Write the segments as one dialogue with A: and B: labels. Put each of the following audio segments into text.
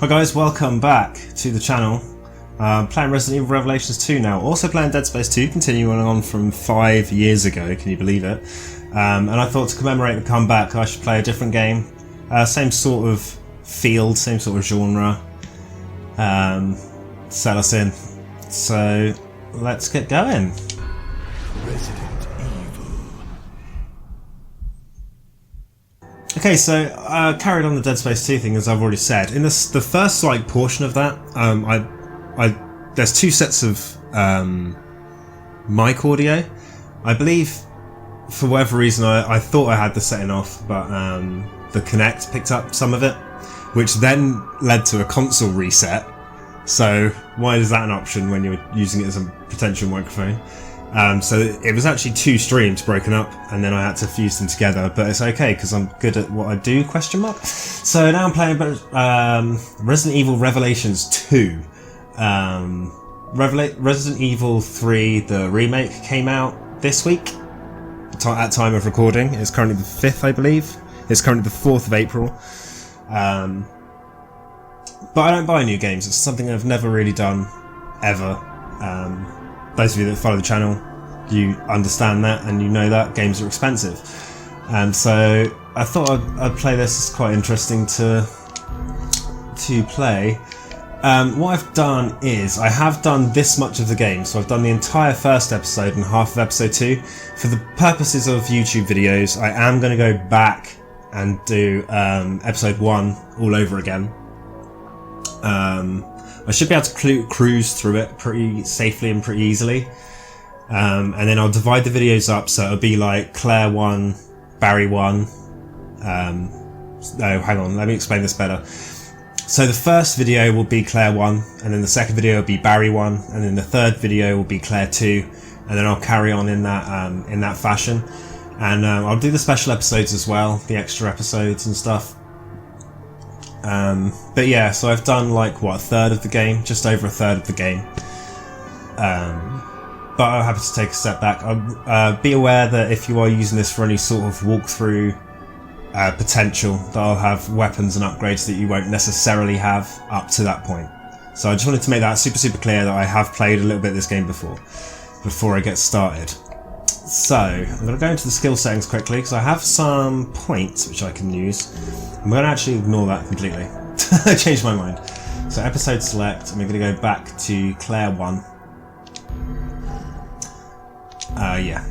A: Hi guys, welcome back to the channel. Playing Resident Evil Revelations 2 now. Also playing Dead Space 2, continuing on from 5 years ago, can you believe it? And I thought to commemorate the comeback I should play a different game. Same sort of field, same sort of genre. Sell us in. So, let's get going.
B: Resident Evil.
A: Okay, so carried on the Dead Space 2 thing, as I've already said. In the first portion of that, there's two sets of mic audio. I believe, for whatever reason, I thought I had the setting off, but the Kinect picked up some of it, which then led to a console reset. So why is that an option when you're using it as a potential microphone? So it was actually two streams broken up, and then I had to fuse them together, but it's okay because I'm good at what I do, question mark. So now I'm playing Resident Evil Revelations 2. Resident Evil 3, the remake, came out this week at time of recording. It's currently the 5th, I believe. It's currently the 4th of April. But I don't buy new games. It's something I've never really done, ever. Those of you that follow the channel, you understand that and you know that games are expensive. So I thought I'd play this. It's quite interesting to play. What I've done is I have done this much of the game, so I've done the entire first episode and half of episode 2. For the purposes of YouTube videos, I am going to go back and do episode 1 all over again. I should be able to cruise through it pretty safely and pretty easily. And then I'll divide the videos up, so it'll be like Claire 1, Barry 1. No, hang on, let me explain this better. So the first video will be Claire 1, and then the second video will be Barry 1, and then the third video will be Claire 2, and then I'll carry on in that fashion. And I'll do the special episodes as well, the extra episodes and stuff. But yeah, so I've done like, what, a third of the game? Just over a third of the game. But I'm happy to take a step back. Be aware that if you are using this for any sort of walkthrough potential, that I'll have weapons and upgrades that you won't necessarily have up to that point. So I just wanted to make that super clear that I have played a little bit of this game before I get started. So I'm going to go into the skill settings quickly because I have some points which I can use. I'm going to actually ignore that completely. I changed my mind. So episode select, and we're going to go back to Claire 1. Yeah.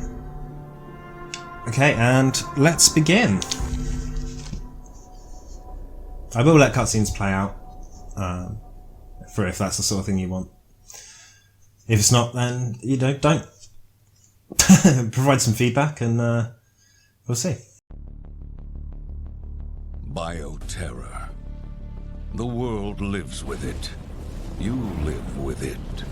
A: Okay, and let's begin. I will let cutscenes play out, if that's the sort of thing you want. If it's not, then you don't. Provide some feedback, and we'll see.
B: Bioterror. The world lives with it. You live with it.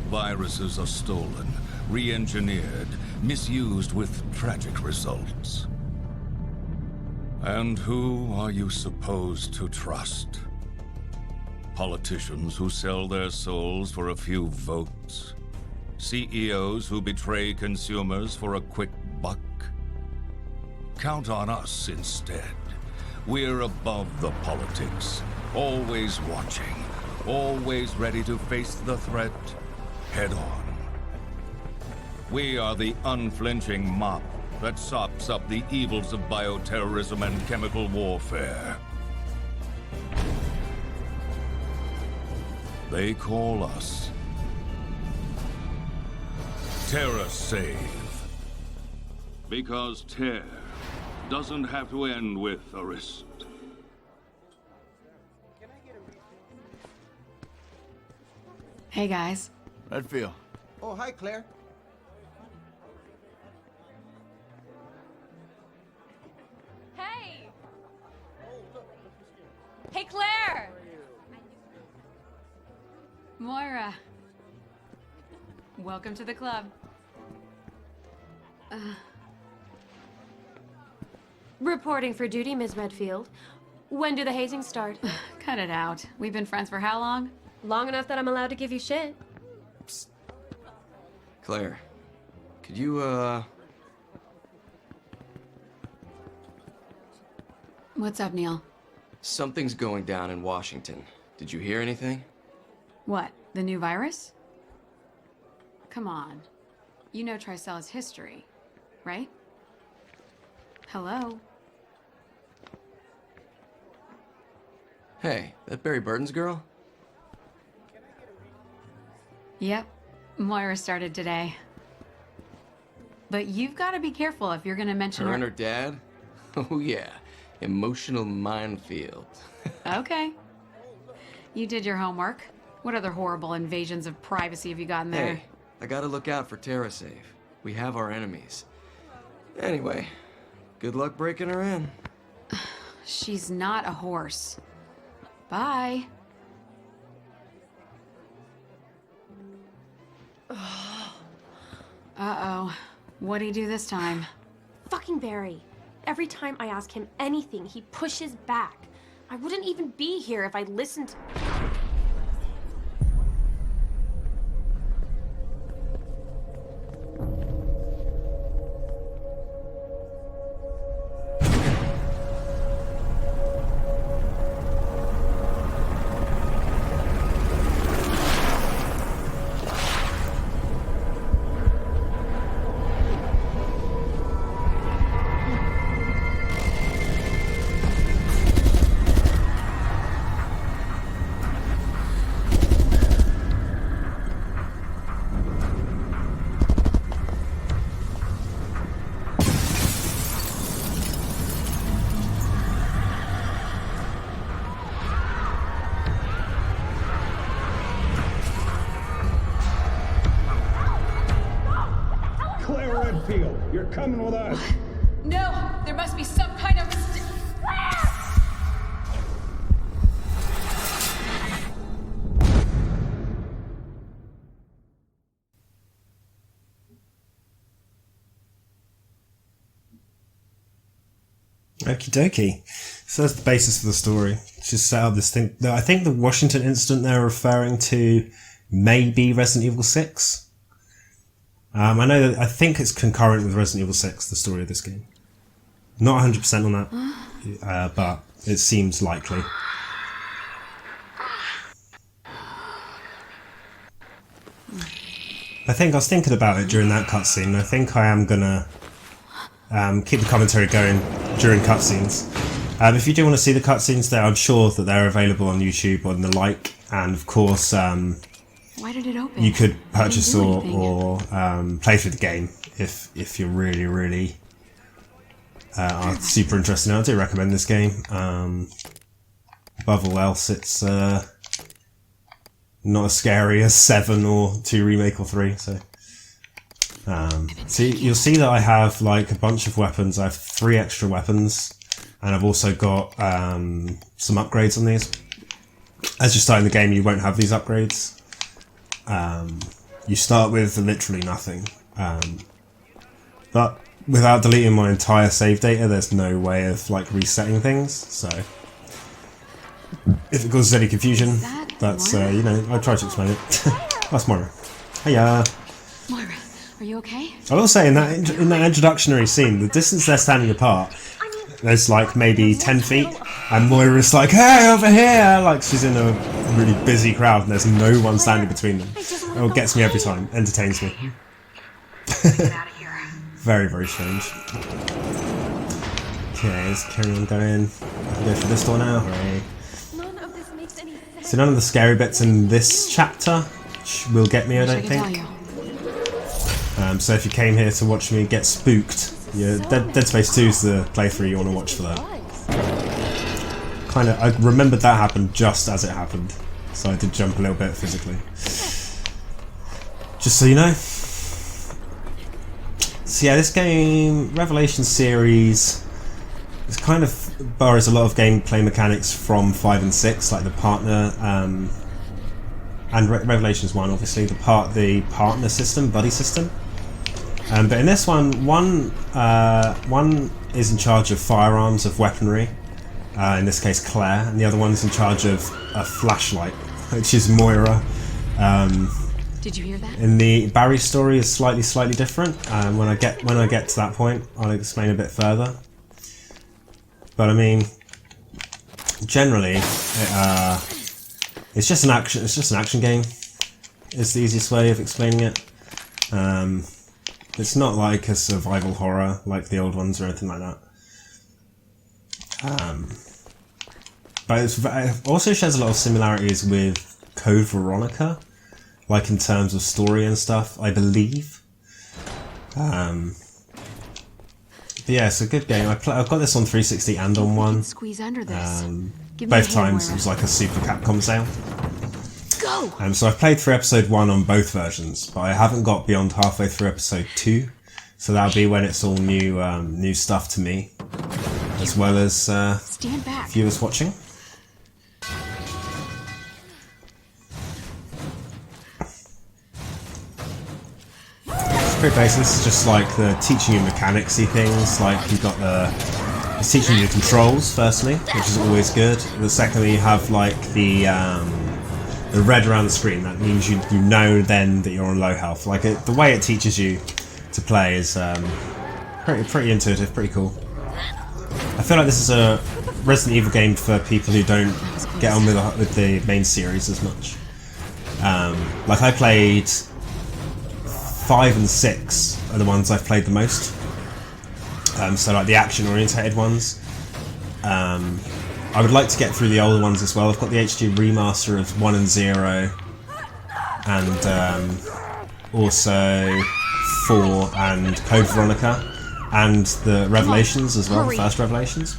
B: Viruses are stolen, re-engineered, misused with tragic results. And who are you supposed to trust? Politicians who sell their souls for a few votes? CEOs who betray consumers for a quick buck? Count on us instead. We're above the politics, always watching, always ready to face the threat head on. We are the unflinching mop that sops up the evils of bioterrorism and chemical warfare. They call us Terra Save. Because tear doesn't have to end with a wrist.
C: Hey guys.
D: Redfield.
E: Oh, hi, Claire.
F: Hey! Hey, Claire!
C: Moira. Welcome to the club.
F: Reporting for duty, Ms. Redfield. When do the hazings start?
C: Cut it out. We've been friends for how long?
F: Long enough that I'm allowed to give you shit.
D: Psst. Claire, could you,
C: What's up, Neil?
D: Something's going down in Washington. Did you hear anything?
C: What, the new virus? Come on. You know Tricella's history, right? Hello?
D: Hey, that Barry Burton's girl?
C: Yep. Moira started today. But you've got to be careful if you're going to mention
D: Her and her dad? Oh yeah, emotional minefield.
C: Okay. You did your homework. What other horrible invasions of privacy have you gotten there?
D: Hey, I gotta look out for TerraSafe. We have our enemies. Anyway, good luck breaking her in.
C: She's not a horse. Bye. Uh-oh. What'd he do this time?
F: Fucking Barry. Every time I ask him anything, he pushes back. I wouldn't even be here if I listened.
E: You're coming with us.
C: No! There must be some kind of...
A: Okie dokie. So that's the basis for the story. It's just set up this thing. I think the Washington incident they're referring to may be Resident Evil 6. I think it's concurrent with Resident Evil 6, the story of this game. Not 100% on that, but it seems likely. I was thinking about it during that cutscene. I think I am gonna keep the commentary going during cutscenes. If you do want to see the cutscenes there, I'm sure that they're available on YouTube and the like, and of course
C: Why did it open?
A: you could purchase
C: I
A: or,
C: didn't do
A: or play through the game if you're really are super interested in it. I do recommend this game. Above all else, it's not as scary as 7 or 2 Remake or 3. So you'll see that I have like a bunch of weapons. I have 3 extra weapons, and I've also got some upgrades on these. As you're starting the game, you won't have these upgrades. You start with literally nothing. But without deleting my entire save data, there's no way of like resetting things. So if it causes any confusion, that's I try to explain it. That's Moira. Hiya.
C: Moira, are you okay?
A: I will say in that introductionary scene, the distance they're standing apart, there's like maybe 10 feet, and Moira's like, "Hey, over here!" Like she's in a really busy crowd, and there's no one standing between them. It gets me every time. Entertains me. Very, very strange. Okay, let's carry on going. I can go through this door now. Hooray.
F: None of this makes any sense.
A: So none of the scary bits in this chapter will get me, I don't think. So if you came here to watch me get spooked, Dead Space 2 is the playthrough you want to watch for that. I remembered that happened just as it happened, so I did jump a little bit physically. Just so you know. So yeah, this game, Revelation series, it kind of borrows a lot of gameplay mechanics from 5 and 6, like the partner, and Revelations 1 obviously, the partner system, buddy system. But in this one is in charge of firearms, of weaponry, in this case Claire, and the other one's in charge of a flashlight, which is Moira.
C: Did you hear that?
A: In the Barry story is slightly different. When I get to that point, I'll explain a bit further. But I mean, generally, It's just an action. It's just an action game. It's the easiest way of explaining it. It's not like a survival horror like the old ones or anything like that. But it also shares a lot of similarities with Code Veronica, like in terms of story and stuff, I believe. But yeah, it's a good game. I've got this on 360 and on One.
C: Squeeze under this.
A: Both times it was like a Super Capcom sale.
C: Go!
A: So I've played through episode 1 on both versions, but I haven't got beyond halfway through episode 2. So that'll be when it's all new stuff to me, as well as
C: Stand back.
A: viewers watching. It's pretty basic. It's just like the teaching you mechanicsy things. Like you've got it's teaching you the controls firstly, which is always good. The secondly, you have like the red around the screen. That means you know then that you're on low health. Like the way it teaches you to play is pretty intuitive, pretty cool. I feel like this is a Resident Evil game for people who don't get on with the main series as much. Like I played 5 and 6 are the ones I've played the most. So like the action-orientated ones. I would like to get through the older ones as well. I've got the HD remaster of 1 and 0, and also 4 and Code Veronica, and the Revelations as well, the first Revelations.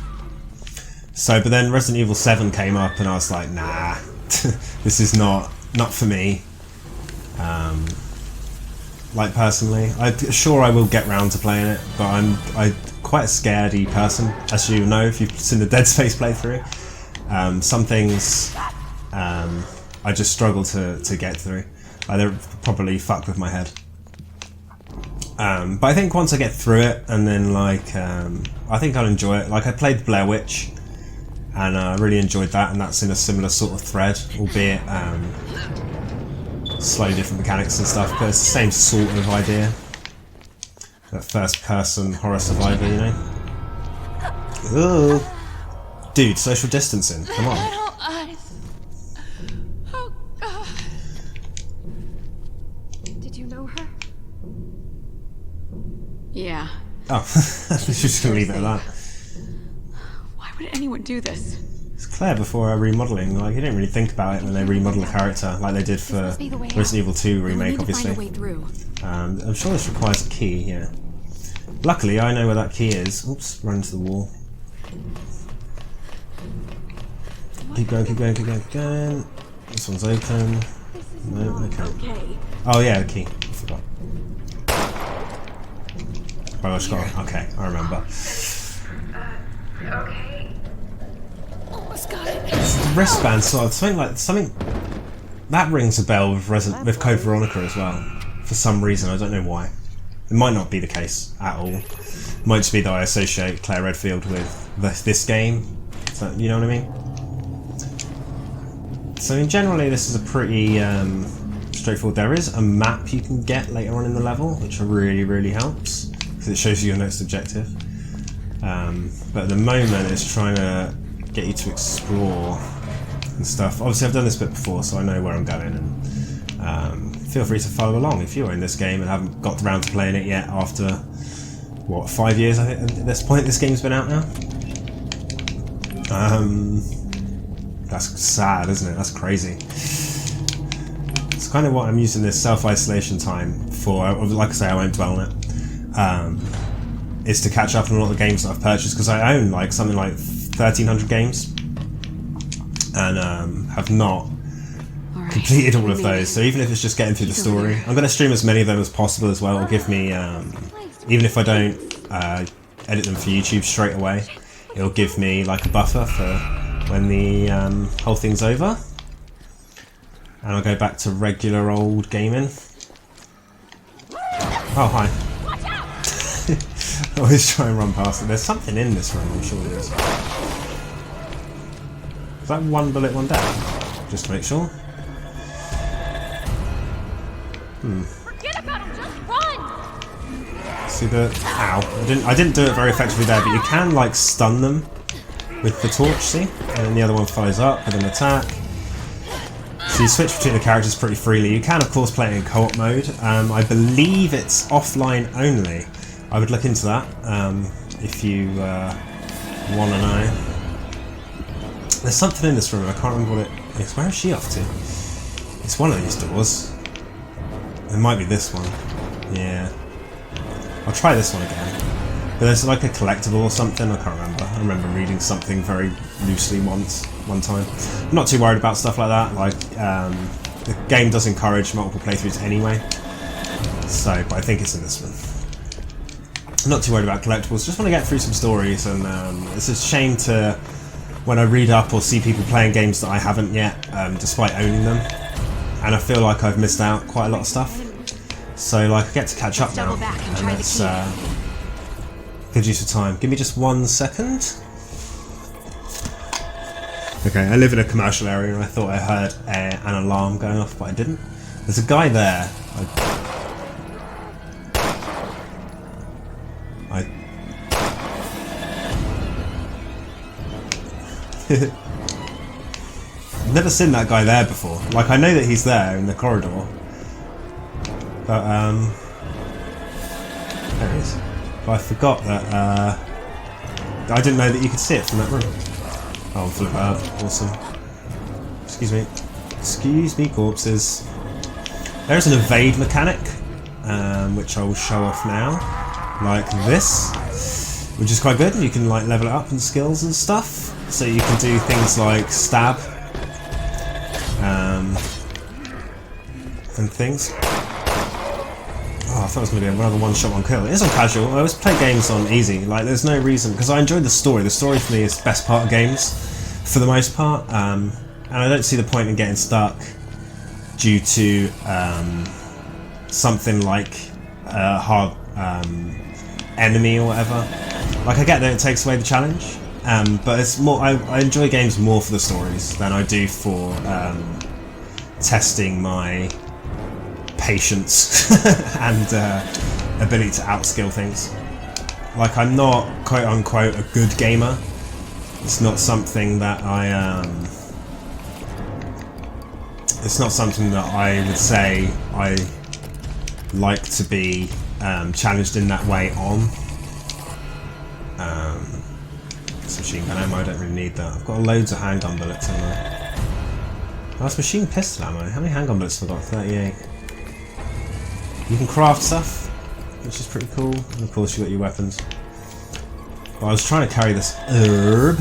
A: So, but then Resident Evil 7 came up, and I was like, nah, this is not for me. Like personally, sure I will get round to playing it, but I'm quite a scaredy person, as you know if you've seen the Dead Space playthrough. Some things I just struggle to get through. They're probably fuck with my head. But I think once I get through it, and then like I think I'll enjoy it. Like I played Blair Witch, and I really enjoyed that, and that's in a similar sort of thread, albeit slightly different mechanics and stuff, but it's the same sort of idea. That first-person horror survivor, you know? Ooh. Dude, social distancing, come on.
F: Oh, God. Did you know her?
C: Yeah.
A: Oh, she's just gonna leave it at that.
C: Why would anyone do this?
A: It's Claire before remodeling. Like, you didn't really think about it when they remodel a character, like they did for Resident Evil 2 remake, obviously. I'm sure this requires a key, yeah. Luckily, I know where that key is. Oops, run into the wall. Keep going, keep going, keep going, keep going. This one's open. No, okay. Oh yeah, the key. I forgot. Oh, I just got it. Okay, I remember.
F: Okay.
A: It's the wristband sort of something that rings a bell with Code Veronica as well. For some reason, I don't know why. It might not be the case at all. It might just be that I associate Claire Redfield with this game. So, you know what I mean? So generally, this is a pretty straightforward. There is a map you can get later on in the level, which really helps because it shows you your next objective. But at the moment, it's trying to get you to explore and stuff. Obviously I've done this bit before, so I know where I'm going, and feel free to follow along if you're in this game and haven't got around to playing it yet after, what, 5 years I think at this point this game's been out now? That's sad, isn't it? That's crazy. It's kind of what I'm using this self-isolation time for. Like I say, I won't dwell on it. Is to catch up on a lot of the games that I've purchased, because I own like something like 1,300 games, and have not completed all of those. So even if it's just getting through the story, I'm going to stream as many of them as possible as well. It'll give me, even if I don't edit them for YouTube straight away, it'll give me like a buffer for when the whole thing's over, and I'll go back to regular old gaming. Oh, hi. I always try and run past it. There's something in this room, I'm sure there is. Is that one bullet, one down? Just to make sure.
F: Forget about him, just run!
A: See the... Ow. I didn't do it very effectively there, but you can, like, stun them with the torch, see? And then the other one follows up with an attack. So you switch between the characters pretty freely. You can, of course, play it in co-op mode. I believe it's offline only. I would look into that if you want to know. There's something in this room, I can't remember what it is. Where is she off to? It's one of these doors. It might be this one. Yeah. I'll try this one again. But there's like a collectible or something, I can't remember. I remember reading something very loosely one time. I'm not too worried about stuff like that. Like, the game does encourage multiple playthroughs anyway. So, but I think it's in this one. I'm not too worried about collectibles, just want to get through some stories, and it's a shame to, when I read up or see people playing games that I haven't yet, despite owning them, and I feel like I've missed out quite a lot of stuff. So like I get to catch up now, and it's good use of time. Give me just 1 second. Okay, I live in a commercial area and I thought I heard an alarm going off, but I didn't. There's a guy there. I've never seen that guy there before. Like, I know that he's there in the corridor, but there he is. But I forgot that I didn't know that you could see it from that room. Oh, I'm full of herb. Awesome. Excuse me. Excuse me, corpses. There's an evade mechanic, which I will show off now, like this, which is quite good. You can like level it up in skills and stuff. So you can do things like stab and things. Oh, I thought it was going to be another one-shot, one-kill. It is on casual. I always play games on easy. Like, there's no reason, because I enjoy the story. The story for me is the best part of games, for the most part. And I don't see the point in getting stuck due to something like a hard enemy or whatever. Like, I get that it takes away the challenge. But it's more. I enjoy games more for the stories than I do for testing my patience and ability to outskill things. Like, I'm not quote unquote a good gamer. It's not something that it's not something that I would say I like to be challenged in that way on. Machine gun ammo, I don't really need that. I've got loads of handgun bullets in there. Oh, that's machine pistol ammo. How many handgun bullets have I got? 38. You can craft stuff, which is pretty cool. And of course you got your weapons. But I was trying to carry this herb.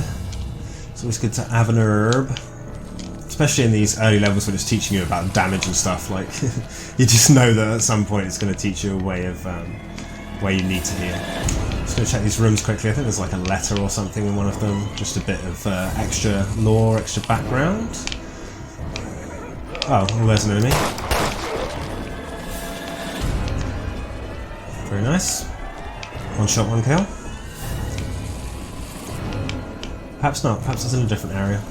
A: It's always good to have an herb. Especially in these early levels when it's teaching you about damage and stuff. Like, you just know that at some point it's going to teach you a way of where you need to heal. Just going to check these rooms quickly. I think there's like a letter or something in one of them. Just a bit of extra lore, extra background. Oh, well, there's an enemy. Very nice. One shot, one kill. Perhaps not. Perhaps it's in a different area.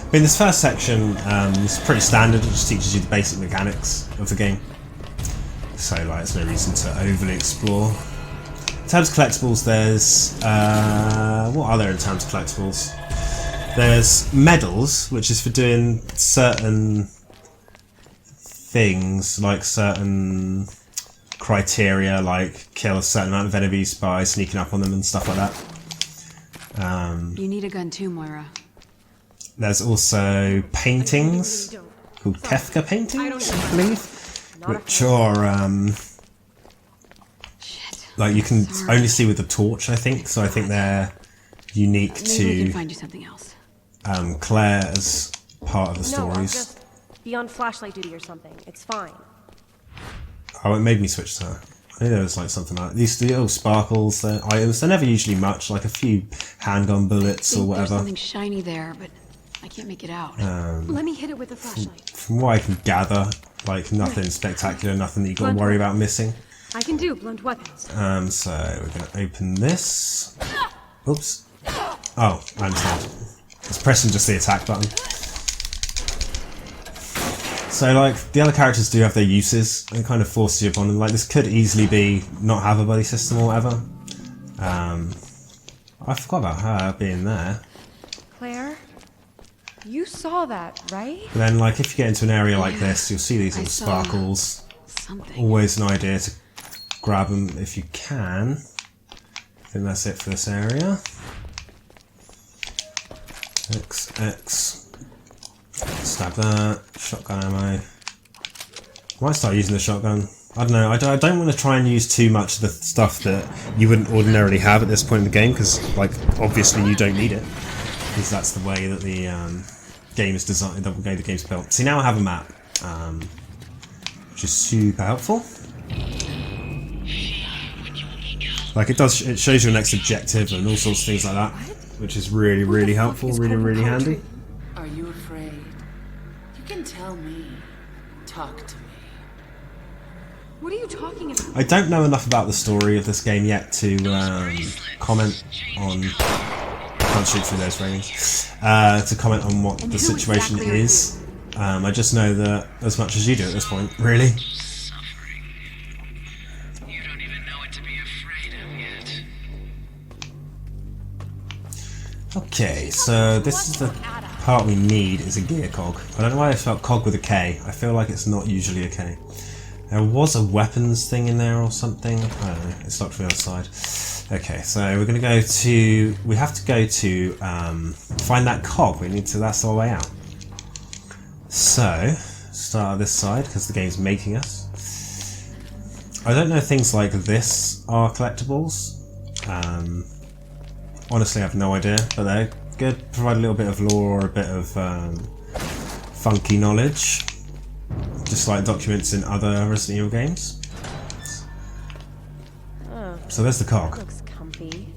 A: But in this first section, it's pretty standard. It just teaches you the basic mechanics of the game. So, like, there's no reason to overly explore. In terms of collectibles, there's... what are there in terms of collectibles? There's medals, which is for doing certain things, like certain criteria, like kill a certain amount of enemies by sneaking up on them and stuff like that.
C: You need a gun too, Moira.
A: There's also paintings, called Kefka paintings, I believe, which are... like, you can only see with the torch, I think, so I think they're unique
C: Maybe we can
A: to
C: find you something else.
A: Claire as part of the
F: No, I'll
A: stories.
F: just be on flashlight duty or something. It's fine.
A: Oh, it made me switch to her. I think there was like something like these little sparkles, items. They're never usually much, like a few handgun bullets or whatever.
C: There's something shiny there, but I can't make it out.
F: Let me hit it with a flashlight.
A: From what I can gather, like nothing spectacular, nothing that you got to worry about missing.
F: I can do blunt weapons.
A: So we're going to open this. Oops. Oh, I understand. It's pressing just the attack button. So, like, the other characters do have their uses. It kind of forces you upon them. Like, this could easily be not have a buddy system or whatever. I forgot about her being there.
F: Claire? You saw that, right?
A: But then, like, if you get into an area like this, you'll see these
C: I
A: little
C: saw
A: sparkles.
C: something.
A: Always an idea to grab them if you can. I think that's it for this area. X. Stab that. Shotgun ammo. Might start using the shotgun. I don't know. I don't want to try and use too much of the stuff that you wouldn't ordinarily have at this point in the game, because, like, obviously you don't need it, because that's the way that the game is designed, the way the game's built. See, now I have a map, which is super helpful. Like, it shows your next objective and all sorts of things like that, which is really helpful, really handy.
G: Are you afraid? You can tell me. Talk to me.
F: What are you talking about?
A: I don't know enough about the story of this game yet to comment on. I can't shoot through those railings. To comment on what the situation is. I just know that as much as you do at this point, really.
G: Suffering. You don't even know what to be afraid of yet.
A: Okay, so this is the part we need, is a gear cog. I don't know why I spelled cog with a K. I feel like it's not usually a K. There was a weapons thing in there or something. I don't know. It's locked from the other side. Okay, so we're going to go to... We have to go to find that cog. We need to... That's our way out. So, start at this side because the game's making us. I don't know if things like this are collectibles. Honestly, I have no idea, but they're good. Provide a little bit of lore or a bit of funky knowledge. Just like documents in other Resident Evil games.
F: Oh,
A: So there's the cog.
F: looks comfy.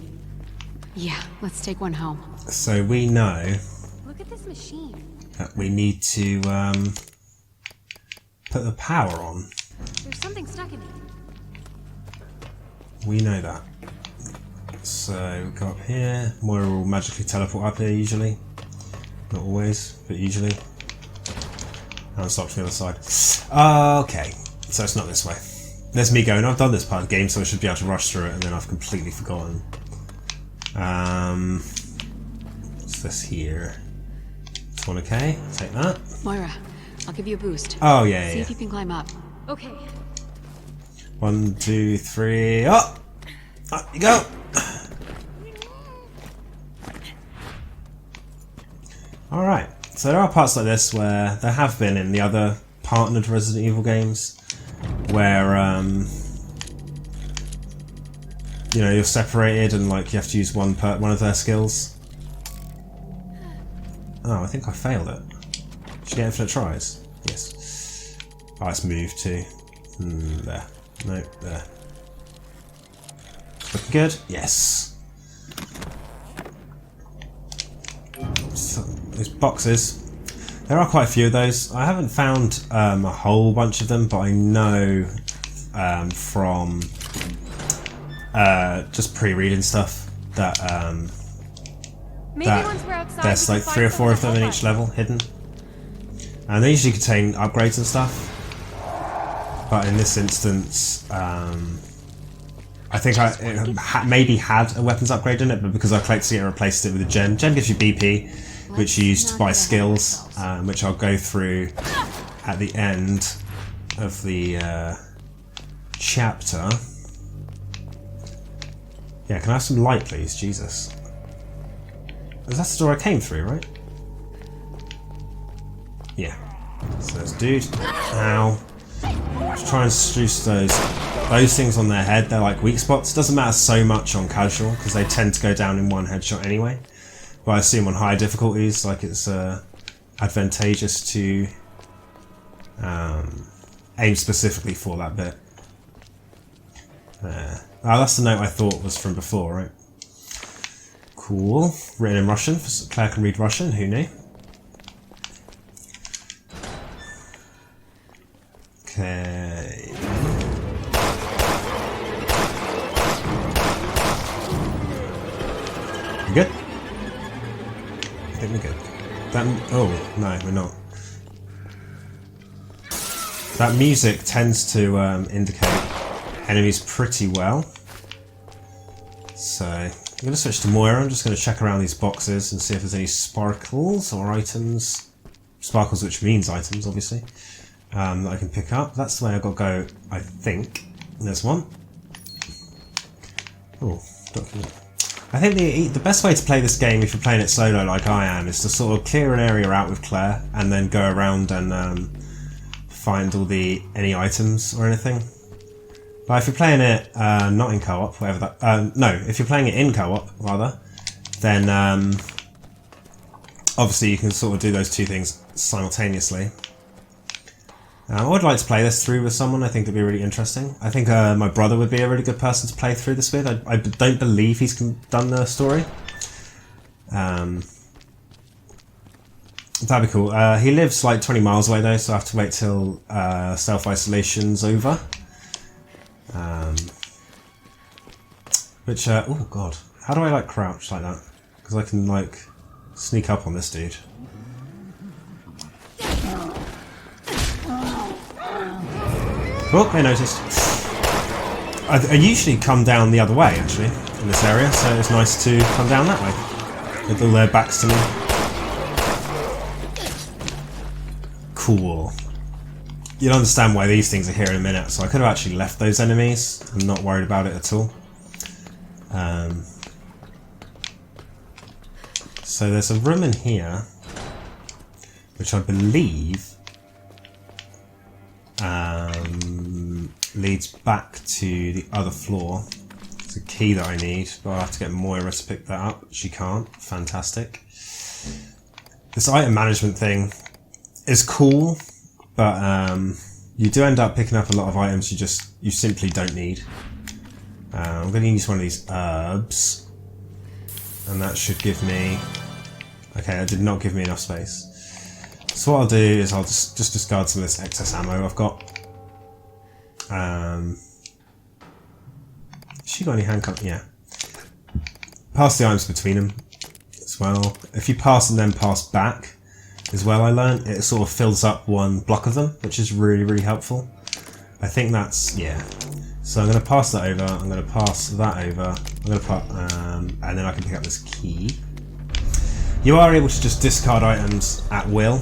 C: Yeah, let's take one home.
A: So we know
F: Look at this machine.
A: that we need to put the power on.
F: There's something stuck in it.
A: We know that. So we go up here. Moira will magically teleport up here usually. Not always, but usually. And stop from the other side. Okay, so it's not this way. There's me going, I've done this part of the game, so I should be able to rush through it, and then I've completely forgotten. What's this here? This one okay? Take that.
C: Moira, I'll give you a boost.
A: Oh, yeah,
C: See
A: yeah.
C: if you can climb up.
F: Okay.
A: 1, 2, 3, up! Up you go! Alright, so there are parts like this where there have been in the other partnered Resident Evil games where, you know, you're separated and like you have to use one of their skills. Oh, I think I failed it. Did you get infinite tries? Yes. Oh, it's moved too. There. No, there. Looking good? Yes. So, those boxes. There are quite a few of those. I haven't found a whole bunch of them, but I know from just pre-reading stuff that
F: Maybe once we're outside,
A: there's
F: we
A: like
F: can
A: 3 or
F: find
A: 4 of
F: something
A: them in
F: to
A: each
F: help
A: level hidden, and they usually contain upgrades and stuff. But in this instance, I think it maybe had a weapons upgrade in it, but because I collected it and replaced it with a gem. Gem gives you BP, which you use to buy skills, which I'll go through at the end of the chapter. Yeah, can I have some light, please? Jesus. That's the door I came through, right? Yeah. So there's dude. Ow. Just try and seduce those things on their head. They're like weak spots. Doesn't matter so much on casual because they tend to go down in one headshot anyway. But I assume on higher difficulties, like it's advantageous to aim specifically for that bit. There. Oh, that's the note I thought was from before, right? Cool. Written in Russian. Claire can read Russian. Who knew? Okay. We good? I think we're good. Oh, no, we're not. That music tends to indicate enemies pretty well. So, I'm going to switch to Moira. I'm just going to check around these boxes and see if there's any sparkles or items. Sparkles, which means items, obviously, that I can pick up. That's the way I've got to go, I think. There's one. Oh, document. I think the best way to play this game, if you're playing it solo like I am, is to sort of clear an area out with Claire and then go around and find all any items or anything. But if you're playing it not in co-op, whatever that... no, if you're playing it in co-op, rather, then obviously you can sort of do those two things simultaneously. I would like to play this through with someone. I think it'd be really interesting. I think my brother would be a really good person to play through this with. I don't believe he's done the story. That'd be cool. He lives like 20 miles away though, so I have to wait till self-isolation's over. Oh god, how do I like crouch like that? Because I can like sneak up on this dude. Oh, I noticed. I usually come down the other way, actually, in this area, so it's nice to come down that way. With all their backs to me. Cool. You'll understand why these things are here in a minute, so I could have actually left those enemies. I'm not worried about it at all. So there's a room in here, which I believe leads back to the other floor. It's a key that I need, but I'll have to get Moira to pick that up. She can't. Fantastic. This item management thing is cool, but you do end up picking up a lot of items you simply don't need. I'm going to use one of these herbs, and that should give me... Okay, that did not give me enough space. So what I'll do is I'll just discard some of this excess ammo I've got. Has she got any handcuffs? Yeah. Pass the items between them as well. If you pass and then pass back as well, I learned, it sort of fills up one block of them, which is really, really helpful. I think that's, yeah. So I'm going to pass that over, I'm going to pass that over, I'm going to and then I can pick up this key. You are able to just discard items at will,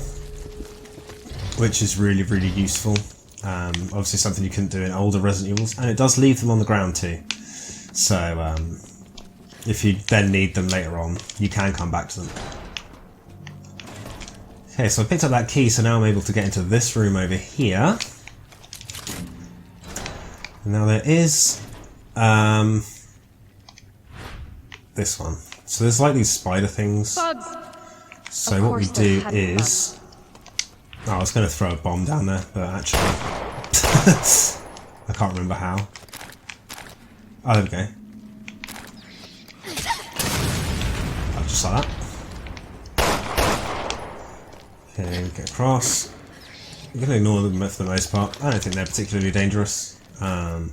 A: which is really, really useful. Obviously something you couldn't do in older Resident Evils, and it does leave them on the ground too. So if you then need them later on, you can come back to them. Okay, so I picked up that key, so now I'm able to get into this room over here. And now there is this one. So there's like these spider things.
F: Bugs.
A: So what we do is... Oh, I was going to throw a bomb down there, but actually... I can't remember how. Oh, there we go. Oh, just like that. Okay, get across. You can ignore them for the most part. I don't think they're particularly dangerous. You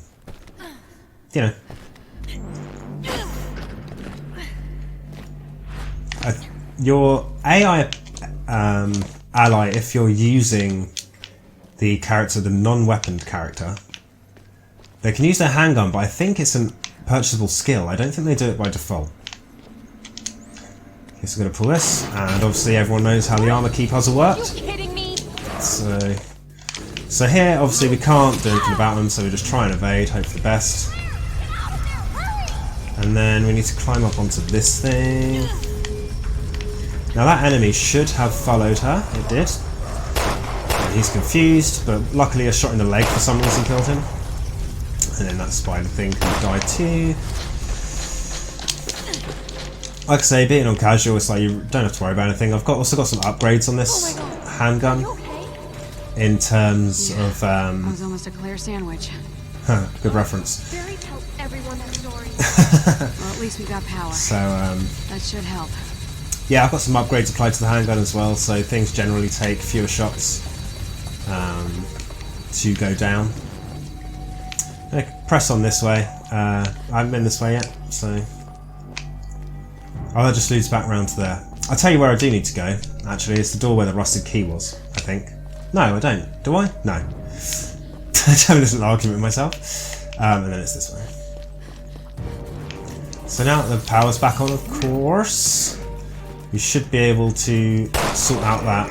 A: know. Your AI ally, if you're using the character, the non-weaponed character, they can use their handgun, but I think it's a purchasable skill. I don't think they do it by default. Okay, so I'm going to pull this, and obviously everyone knows how the armor key puzzle works.
F: Are you kidding me?
A: So here, obviously we can't do anything about them, so we just try and evade, hope for the best. And then we need to climb up onto this thing. Now that enemy should have followed her, it did. And he's confused, but luckily a shot in the leg for some reason killed him. And then that spider thing can die too. Like I say, being on casual, it's like you don't have to worry about anything. I've also got some upgrades on this handgun. In terms of...
C: That was almost a Claire sandwich.
A: Good reference.
F: Barry tells everyone that story.
C: Well, at least we got power.
A: So,
C: that should help.
A: yeah, I've got some upgrades applied to the handgun as well, so things generally take fewer shots to go down. I press on this way. I haven't been this way yet, so... Oh, that just leads back round to there. I'll tell you where I do need to go, actually. It's the door where the rusted key was, I think. No, I don't. Do I? No. I'm having this little argument with myself. And then it's this way. So now that the power's back on, of course, we should be able to sort out that,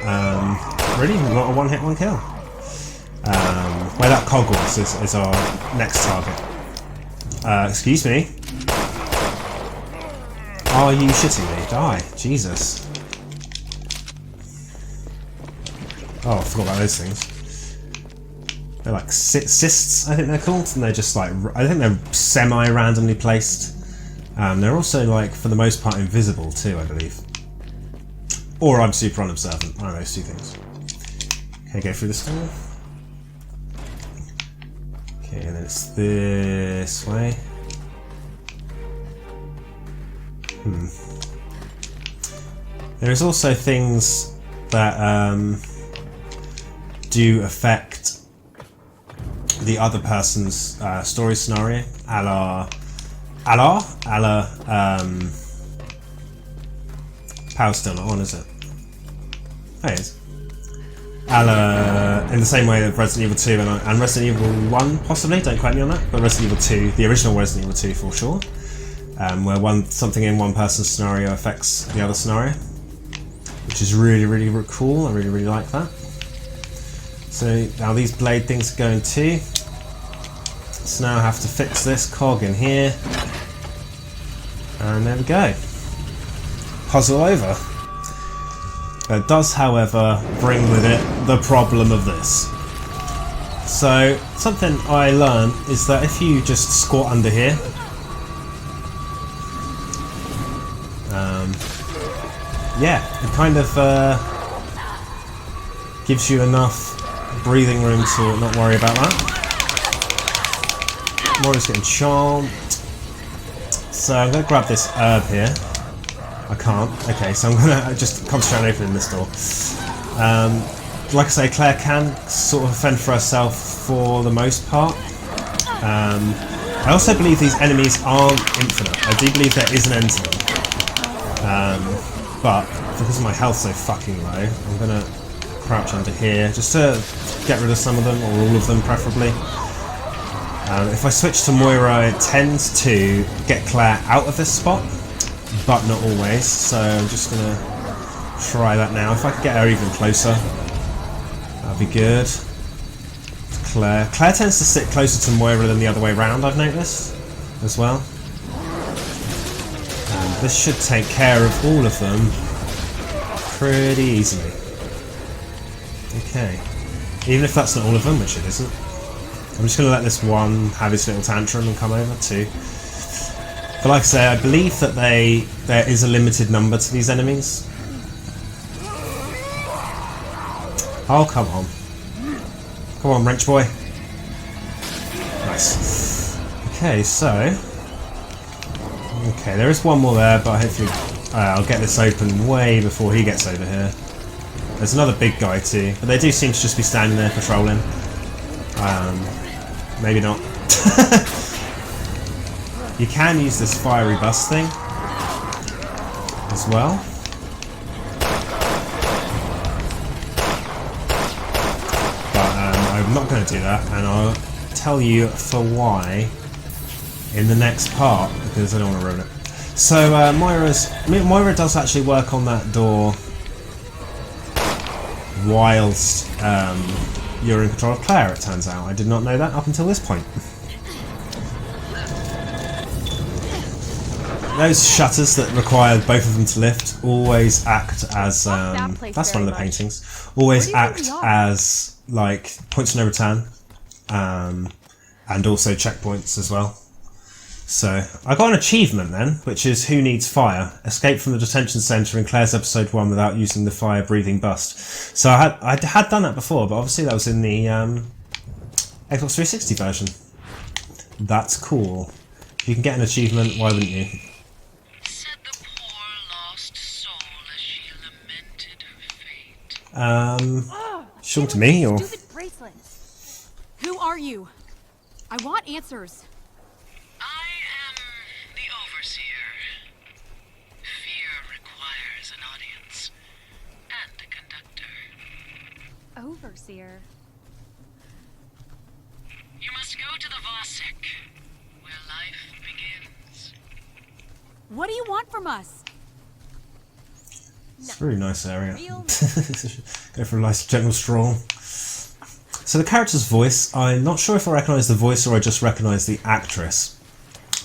A: really not a one-hit, one-kill. Where that Coggles is our next target. Excuse me. Are you shitting me? Die. Jesus. Oh, I forgot about those things. They're like cysts, I think they're called, and they're just like, I think they're semi-randomly placed. They're also, like, for the most part, invisible too, I believe. Or I'm super unobservant, one of those two things. Okay, go through this door. Okay, and then it's this way. There's also things that do affect the other person's story scenario, a la power's still not on, is it? Oh, it is. In the same way that Resident Evil 2 and Resident Evil 1 possibly, don't quote me on that, but Resident Evil 2, the original Resident Evil 2 for sure, where something in one person's scenario affects the other scenario, which is really, really cool. I really, really like that. So now these blade things are going too. So now I have to fix this cog in here. And there we go. Puzzle over. It does, however, bring with it the problem of this. So, something I learned is that if you just squat under here, yeah, it kind of gives you enough breathing room to not worry about that. Moira's getting chomped. So I'm going to grab this herb here. I can't. Okay, so I'm going to just concentrate on opening this door. Like I say, Claire can sort of fend for herself for the most part. I also believe these enemies aren't infinite. I do believe there is an end to them. But because my health's so fucking low, I'm going to crouch under here just to get rid of some of them, or all of them preferably. If I switch to Moira, it tends to get Claire out of this spot, but not always, so I'm just going to try that now. If I could get her even closer, that'd be good. Claire tends to sit closer to Moira than the other way around, I've noticed, as well. And this should take care of all of them pretty easily. Okay. Even if that's not all of them, which it isn't. I'm just going to let this one have his little tantrum and come over too. But like I say, I believe that there is a limited number to these enemies. Oh, come on. Come on, wrench boy. Nice. Okay, so... Okay, there is one more there, but hopefully I'll get this open way before he gets over here. There's another big guy too, but they do seem to just be standing there patrolling. Maybe not. You can use this fiery bus thing as well. But I'm not going to do that, and I'll tell you for why in the next part, because I don't want to ruin it. So Moira does actually work on that door whilst you're in control of Claire, it turns out. I did not know that up until this point. Those shutters that require both of them to lift always act as that's one of the paintings. Always act as like points of no return, and also checkpoints as well. So I got an achievement then, which is Who Needs Fire? Escape from the detention centre in Claire's episode 1 without using the fire breathing bust. So I had done that before, but obviously that was in the Xbox 360 version. That's cool. If you can get an achievement, why wouldn't you?
G: Said the poor lost soul as she lamented her fate.
A: Show them to me, or?
H: Stupid bracelets. Who are you? I want answers.
G: I am the overseer. Fear requires an audience and a conductor.
F: Overseer.
G: You must go to the Vasek, where life begins.
H: What do you want from us?
A: It's a really nice area. Go for a nice gentle stroll. So the character's voice, I'm not sure if I recognise the voice or I just recognise the actress.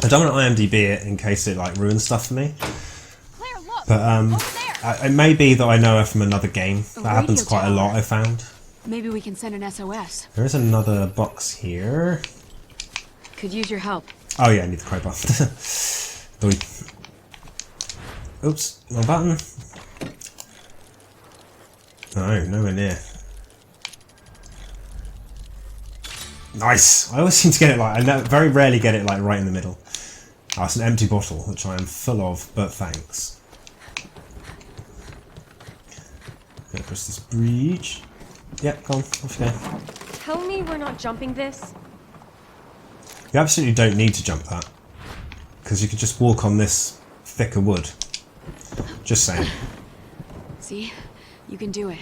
A: I don't want to IMDb it in case it like ruins stuff for me.
H: Claire, look.
A: But
H: Over there.
A: it may be that I know her from another game.
C: A
A: That happens
C: radio
A: quite a lot,
C: tower.
A: I found.
C: Maybe we can send an SOS.
A: There is another box here.
C: Could use your help.
A: Oh yeah, I need the crowbar. Oops, wrong button. No, nowhere near. Nice! I always seem to get it like, very rarely get it like right in the middle. Oh, it's an empty bottle, which I am full of, but thanks. Gonna press this breach. Yep, go on, off you go.
F: Tell me we're not jumping this.
A: You absolutely don't need to jump that. Because you could just walk on this thicker wood. Just saying.
C: See? You can do it.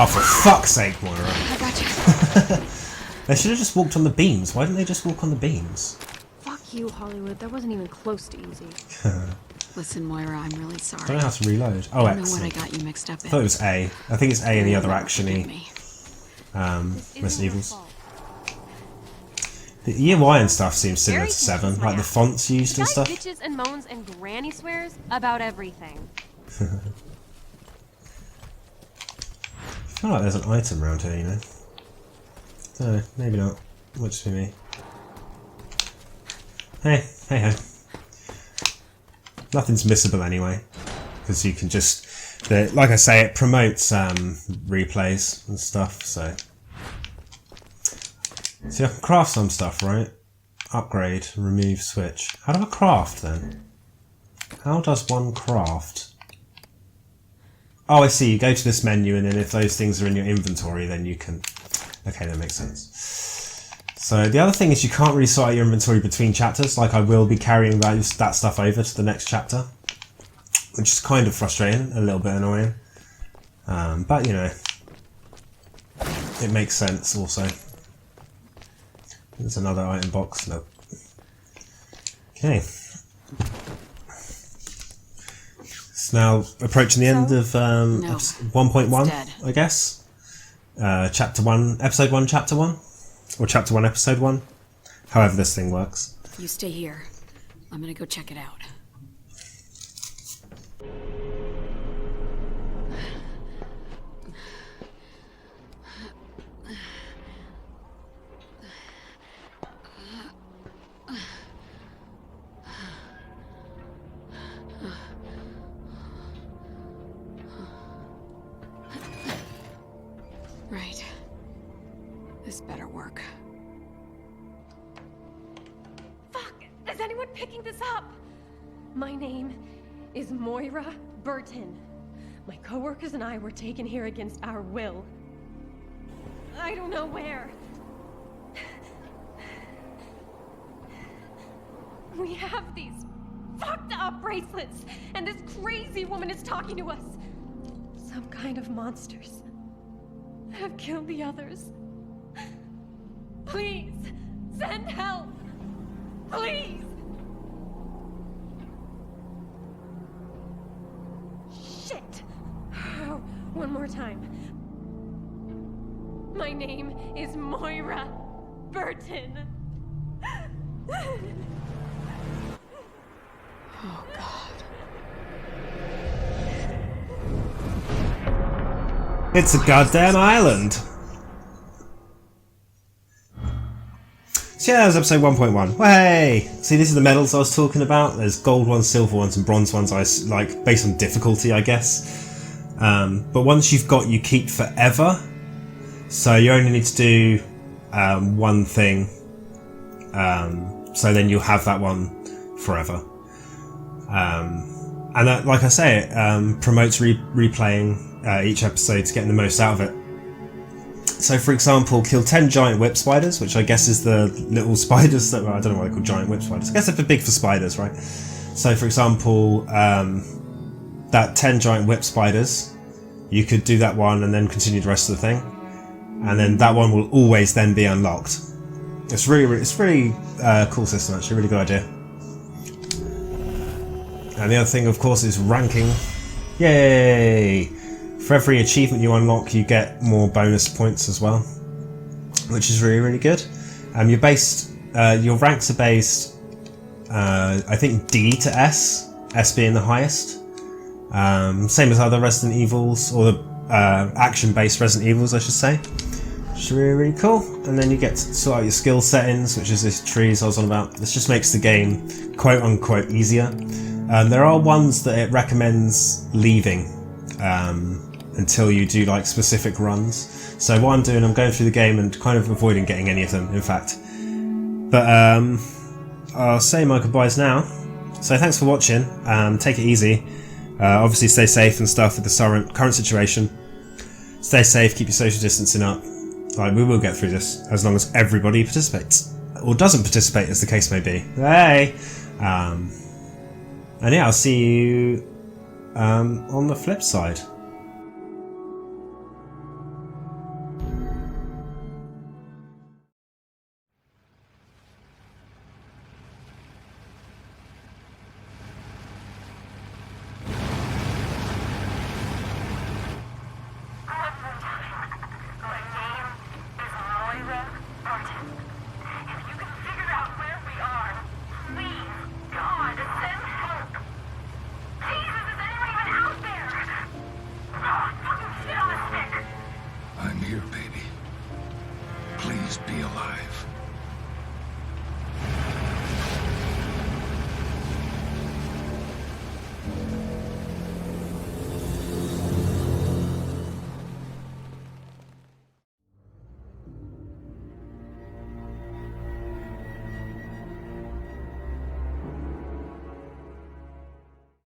A: Oh, for fuck's sake, Moira.
C: I gotcha.
A: They should have just walked on the beams. Why didn't they just walk on the beams?
F: Fuck you, Hollywood. That wasn't even close to easy.
C: Listen, Moira, I'm really
A: I
C: sorry.
A: don't know how to reload. Oh,
C: I don't know what I
A: excellent.
C: got you mixed up in.
A: I thought it was A. I think it's A in the other
C: Forgive
A: actiony
C: me.
A: Resident Evils. The EY and stuff seems similar to 7, like the fonts used and stuff.
F: Bitches and moans and granny swears about everything.
A: I feel like there's an item around here, you know. Don't know, maybe not. Might just be me. Hey ho. Nothing's missable anyway, because you can just, like I say, it promotes replays and stuff. So I can craft some stuff, right? Upgrade, remove, switch. How do I craft then? How does one craft? Oh, I see. You go to this menu, and then if those things are in your inventory, then you can. Okay, that makes sense. So the other thing is you can't really sort out your inventory between chapters. Like I will be carrying that stuff over to the next chapter, which is kind of frustrating, a little bit annoying. But you know, it makes sense also. There's another item box. Nope. Okay. It's now approaching the end of
C: No,
A: 1.1, I guess. Chapter 1, Episode 1, Chapter 1? Or Chapter 1, Episode 1? However this thing works.
C: You stay here. I'm gonna go check it out. Right. This better work.
F: Fuck! Is anyone picking this up? My name is Moira Burton. My coworkers and I were taken here against our will. I don't know where. We have these fucked up bracelets, and this crazy woman is talking to us. Some kind of monsters have killed the others. Please, send help! Please! Shit! Oh, one more time. My name is Moira Burton.
C: Oh, God.
A: It's a goddamn island! So yeah, that was episode 1.1. Way! See, these are the medals I was talking about. There's gold ones, silver ones, and bronze ones. Like based on difficulty, I guess. But once you've got, you keep forever. So you only need to do one thing. So then you'll have that one forever. And that, like I say, it promotes replaying each episode to getting the most out of it. So, for example, kill 10 giant whip spiders, which I guess is the little spiders that, well, I don't know why they're called giant whip spiders. I guess they're big for spiders, right? So, for example, that 10 giant whip spiders, you could do that one and then continue the rest of the thing. And then that one will always then be unlocked. It's really cool system, actually, really good idea. And the other thing, of course, is ranking. Yay! For every achievement you unlock, you get more bonus points as well, which is really, really good. You're based, your ranks are based, I think D to S, S being the highest. Same as other Resident Evils, or the action-based Resident Evils, I should say. Which is really, really cool. And then you get to sort out your skill settings, which is this trees I was on about. This just makes the game quote-unquote easier. There are ones that it recommends leaving until you do like specific runs. So what I'm doing, I'm going through the game and kind of avoiding getting any of them, in fact. But I'll say my goodbyes now. So thanks for watching. Take it easy. Obviously stay safe and stuff with the current situation. Stay safe, keep your social distancing up. Like, we will get through this as long as everybody participates. Or doesn't participate, as the case may be. Hey! And yeah, I'll see you on the flip side.
B: I'm here, baby. Please be alive.